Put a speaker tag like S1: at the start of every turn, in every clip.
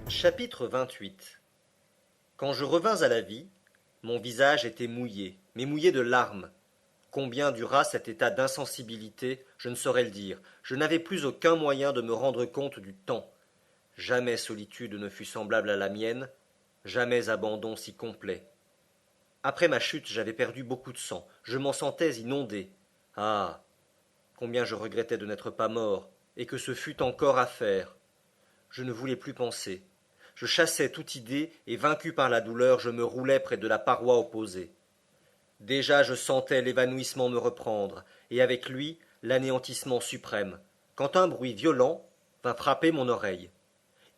S1: Chapitre 28. Quand je revins à la vie, mon visage était mouillé, mais mouillé de larmes. Combien dura cet état d'insensibilité, je ne saurais le dire. Je n'avais plus aucun moyen de me rendre compte du temps. Jamais solitude ne fut semblable à la mienne, jamais abandon si complet. Après ma chute, j'avais perdu beaucoup de sang, je m'en sentais inondé. Ah. Combien je regrettais de n'être pas mort, et que ce fût encore à faire. Je ne voulais plus penser. Je chassais toute idée, et vaincu par la douleur, je me roulais près de la paroi opposée. Déjà je sentais l'évanouissement me reprendre, et avec lui l'anéantissement suprême, quand un bruit violent vint frapper mon oreille.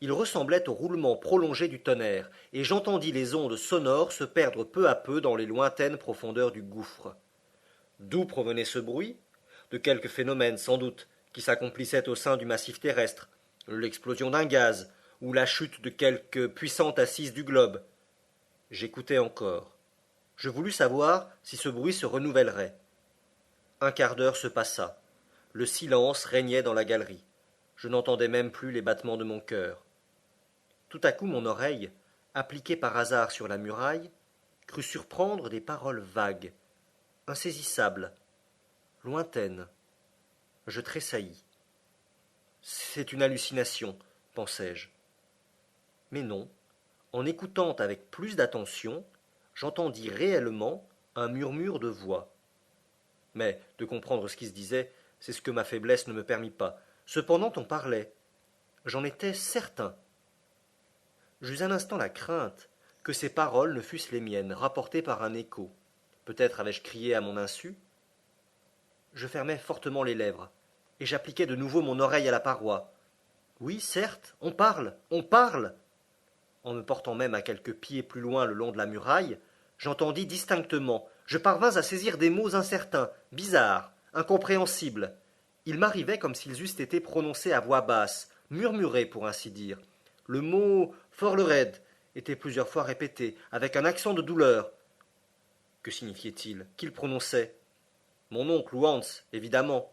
S1: Il ressemblait au roulement prolongé du tonnerre, et j'entendis les ondes sonores se perdre peu à peu dans les lointaines profondeurs du gouffre. D'où provenait ce bruit? De quelque phénomène, sans doute, qui s'accomplissait au sein du massif terrestre, l'explosion d'un gaz, ou la chute de quelque puissante assise du globe. J'écoutais encore. Je voulus savoir si ce bruit se renouvellerait. Un quart d'heure se passa. Le silence régnait dans la galerie. Je n'entendais même plus les battements de mon cœur. Tout à coup mon oreille, appliquée par hasard sur la muraille, crut surprendre des paroles vagues, insaisissables, lointaines. Je tressaillis. C'est une hallucination, pensai-je. Mais non, en écoutant avec plus d'attention, j'entendis réellement un murmure de voix. Mais de comprendre ce qui se disait, c'est ce que ma faiblesse ne me permit pas. Cependant on parlait. J'en étais certain. J'eus un instant la crainte que ces paroles ne fussent les miennes, rapportées par un écho. Peut-être avais-je crié à mon insu. Je fermai fortement les lèvres, et j'appliquai de nouveau mon oreille à la paroi. Oui, certes, on parle, on parle. En me portant même à quelques pieds plus loin le long de la muraille, j'entendis distinctement, je parvins à saisir des mots incertains, bizarres, incompréhensibles. Ils m'arrivaient comme s'ils eussent été prononcés à voix basse, murmurés pour ainsi dire. Le mot Forlered était plusieurs fois répété, avec un accent de douleur. Que signifiait-il? Qu'il prononçait? Mon oncle ou Hans, évidemment.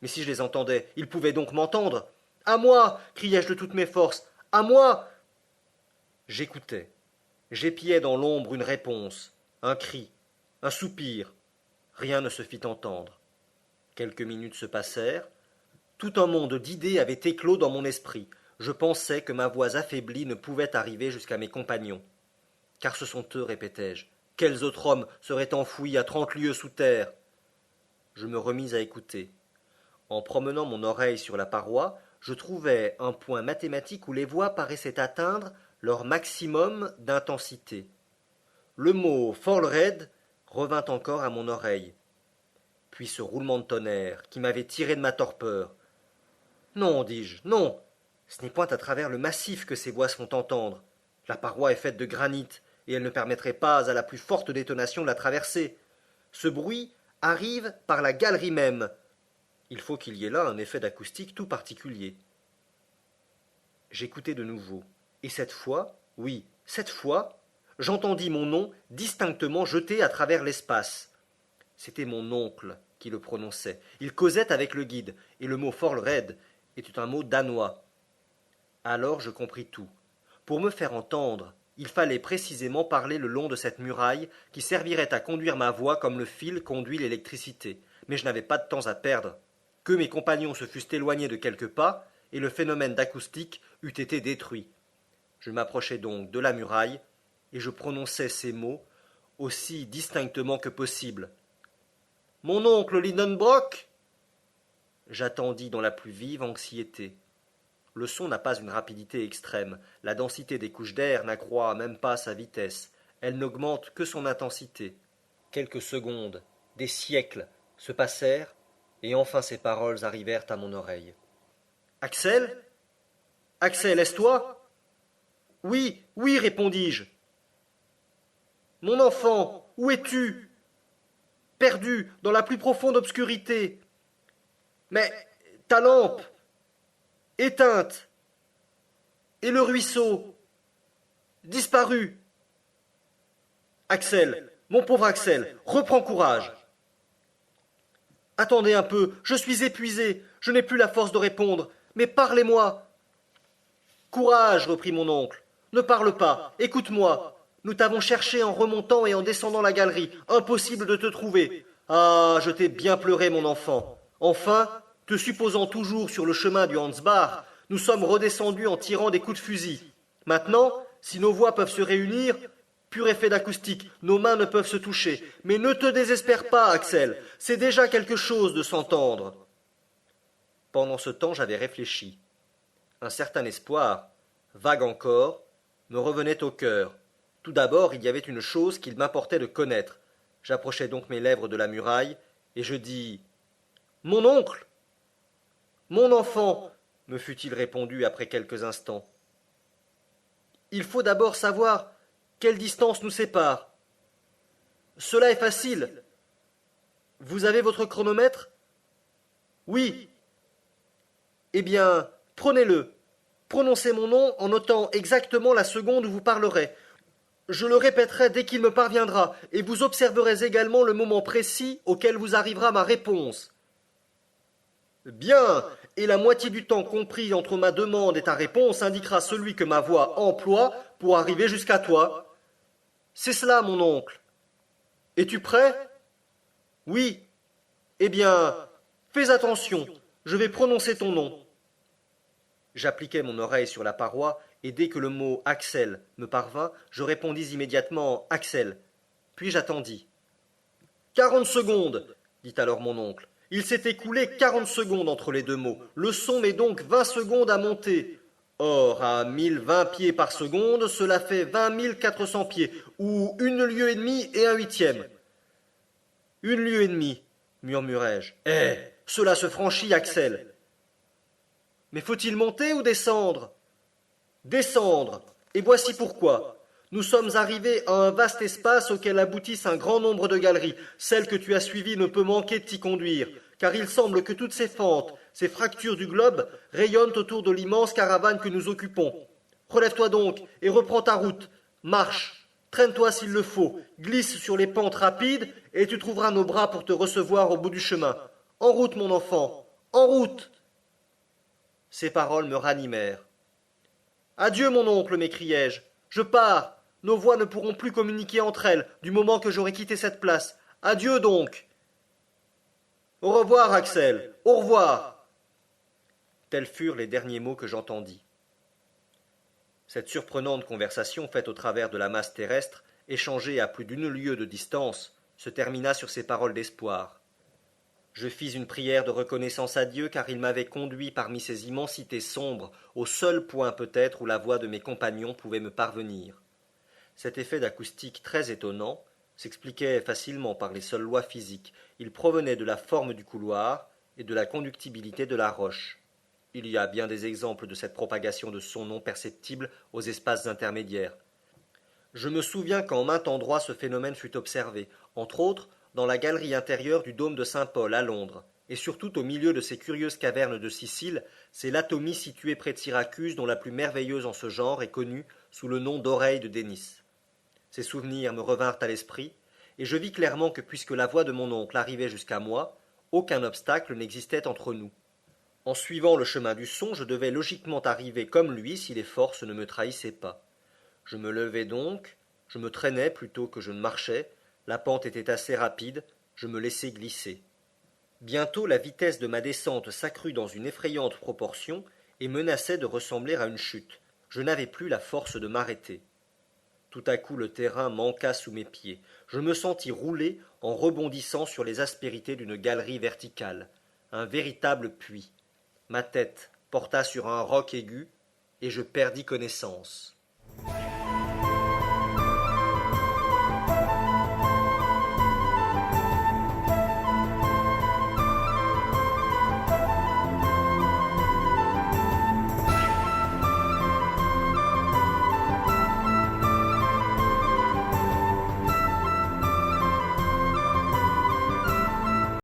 S1: Mais si je les entendais, ils pouvaient donc m'entendre. À moi! Criai-je de toutes mes forces. À moi! J'écoutais. J'épiais dans l'ombre une réponse, un cri, un soupir. Rien ne se fit entendre. Quelques minutes se passèrent. Tout un monde d'idées avait éclos dans mon esprit. Je pensais que ma voix affaiblie ne pouvait arriver jusqu'à mes compagnons. Car ce sont eux, répétai-je. Quels autres hommes seraient enfouis à 30 lieues sous terre? Je me remis à écouter. En promenant mon oreille sur la paroi, je trouvai un point mathématique où les voix paraissaient atteindre leur maximum d'intensité. Le mot Forlred revint encore à mon oreille. Puis ce roulement de tonnerre qui m'avait tiré de ma torpeur. Non, dis-je, non. Ce n'est point à travers le massif que ces voix se font entendre. La paroi est faite de granit, et elle ne permettrait pas à la plus forte détonation de la traverser. Ce bruit arrive par la galerie même. Il faut qu'il y ait là un effet d'acoustique tout particulier. J'écoutai de nouveau, et cette fois, oui, cette fois, j'entendis mon nom distinctement jeté à travers l'espace. C'était mon oncle qui le prononçait. Il causait avec le guide, et le mot Forlred était un mot danois. Alors je compris tout. Pour me faire entendre, il fallait précisément parler le long de cette muraille qui servirait à conduire ma voix comme le fil conduit l'électricité. Mais je n'avais pas de temps à perdre. Que mes compagnons se fussent éloignés de quelques pas, et le phénomène d'acoustique eût été détruit. Je m'approchai donc de la muraille, et je prononçai ces mots aussi distinctement que possible. Mon oncle Lidenbrock. J'attendis dans la plus vive anxiété. Le son n'a pas une rapidité extrême. La densité des couches d'air n'accroît même pas sa vitesse. Elle n'augmente que son intensité. Quelques secondes, des siècles, se passèrent, et enfin ces paroles arrivèrent à mon oreille. Axel? Axel, est-ce toi? Oui, oui, répondis-je. Mon enfant, où es-tu? Perdu dans la plus profonde obscurité. Mais ta lampe, éteinte, et le ruisseau, disparu. Axel, mon pauvre Axel, reprends courage. Attendez un peu, je suis épuisé, je n'ai plus la force de répondre, mais parlez-moi. Courage, reprit mon oncle. Ne parle pas, écoute-moi. Nous t'avons cherché en remontant et en descendant la galerie. Impossible de te trouver. Ah, je t'ai bien pleuré, mon enfant. Enfin, te supposant toujours sur le chemin du Hansbach, nous sommes redescendus en tirant des coups de fusil. Maintenant, si nos voix peuvent se réunir, pur effet d'acoustique, nos mains ne peuvent se toucher. Mais ne te désespère pas, Axel. C'est déjà quelque chose de s'entendre. Pendant ce temps, j'avais réfléchi. Un certain espoir, vague encore, me revenait au cœur. Tout d'abord, il y avait une chose qu'il m'importait de connaître. J'approchai donc mes lèvres de la muraille, et je dis Mon oncle. Mon enfant, me fut-il répondu après quelques instants. Il faut d'abord savoir quelle distance nous sépare. Cela est facile. Vous avez votre chronomètre? Oui. Eh bien, prenez-le. Prononcez mon nom en notant exactement la seconde où vous parlerez. Je le répéterai dès qu'il me parviendra, et vous observerez également le moment précis auquel vous arrivera ma réponse. Bien, et la moitié du temps compris entre ma demande et ta réponse indiquera celui que ma voix emploie pour arriver jusqu'à toi. C'est cela, mon oncle. Es-tu prêt? Oui. Eh bien, fais attention, je vais prononcer ton nom. J'appliquai mon oreille sur la paroi, et dès que le mot Axel me parvint, je répondis immédiatement Axel. Puis j'attendis. 40 secondes, dit alors mon oncle. Il s'est écoulé 40 secondes entre les deux mots. Le son met donc 20 secondes à monter. Or, à 1020 pieds par seconde, cela fait 20 400 pieds, ou 1 lieue et demie et un huitième. 1 lieue et demie, murmurai-je. Eh, cela se franchit, Axel. Mais faut-il monter ou descendre? Descendre. Et voici pourquoi. Nous sommes arrivés à un vaste espace auquel aboutissent un grand nombre de galeries. Celle que tu as suivie ne peut manquer de t'y conduire, car il semble que toutes ces fentes, ces fractures du globe, rayonnent autour de l'immense caravane que nous occupons. Relève-toi donc et reprends ta route. Marche. Traîne-toi s'il le faut. Glisse sur les pentes rapides et tu trouveras nos bras pour te recevoir au bout du chemin. En route, mon enfant. En route. Ces paroles me ranimèrent. Adieu, mon oncle, m'écriai-je. Je pars. Nos voix ne pourront plus communiquer entre elles du moment que j'aurai quitté cette place. Adieu donc. Au revoir, Axel. Au revoir. Tels furent les derniers mots que j'entendis. Cette surprenante conversation faite au travers de la masse terrestre, échangée à plus d'1 lieue de distance, se termina sur ces paroles d'espoir. Je fis une prière de reconnaissance à Dieu, car il m'avait conduit parmi ces immensités sombres au seul point peut-être où la voix de mes compagnons pouvait me parvenir. Cet effet d'acoustique très étonnant s'expliquait facilement par les seules lois physiques. Il provenait de la forme du couloir et de la conductibilité de la roche. Il y a bien des exemples de cette propagation de sons non perceptibles aux espaces intermédiaires. Je me souviens qu'en maint endroit ce phénomène fut observé, entre autres dans la galerie intérieure du dôme de Saint-Paul à Londres, et surtout au milieu de ces curieuses cavernes de Sicile, c'est l'atomie située près de Syracuse dont la plus merveilleuse en ce genre est connue sous le nom d'oreille de Dénis. Ces souvenirs me revinrent à l'esprit, et je vis clairement que puisque la voix de mon oncle arrivait jusqu'à moi, aucun obstacle n'existait entre nous. En suivant le chemin du son, je devais logiquement arriver comme lui si les forces ne me trahissaient pas. Je me levai donc, je me traînais plutôt que je ne marchais, la pente était assez rapide, je me laissai glisser. Bientôt la vitesse de ma descente s'accrut dans une effrayante proportion et menaçait de ressembler à une chute. Je n'avais plus la force de m'arrêter. Tout à coup le terrain manqua sous mes pieds. Je me sentis rouler en rebondissant sur les aspérités d'une galerie verticale, un véritable puits. Ma tête porta sur un roc aigu, et je perdis connaissance.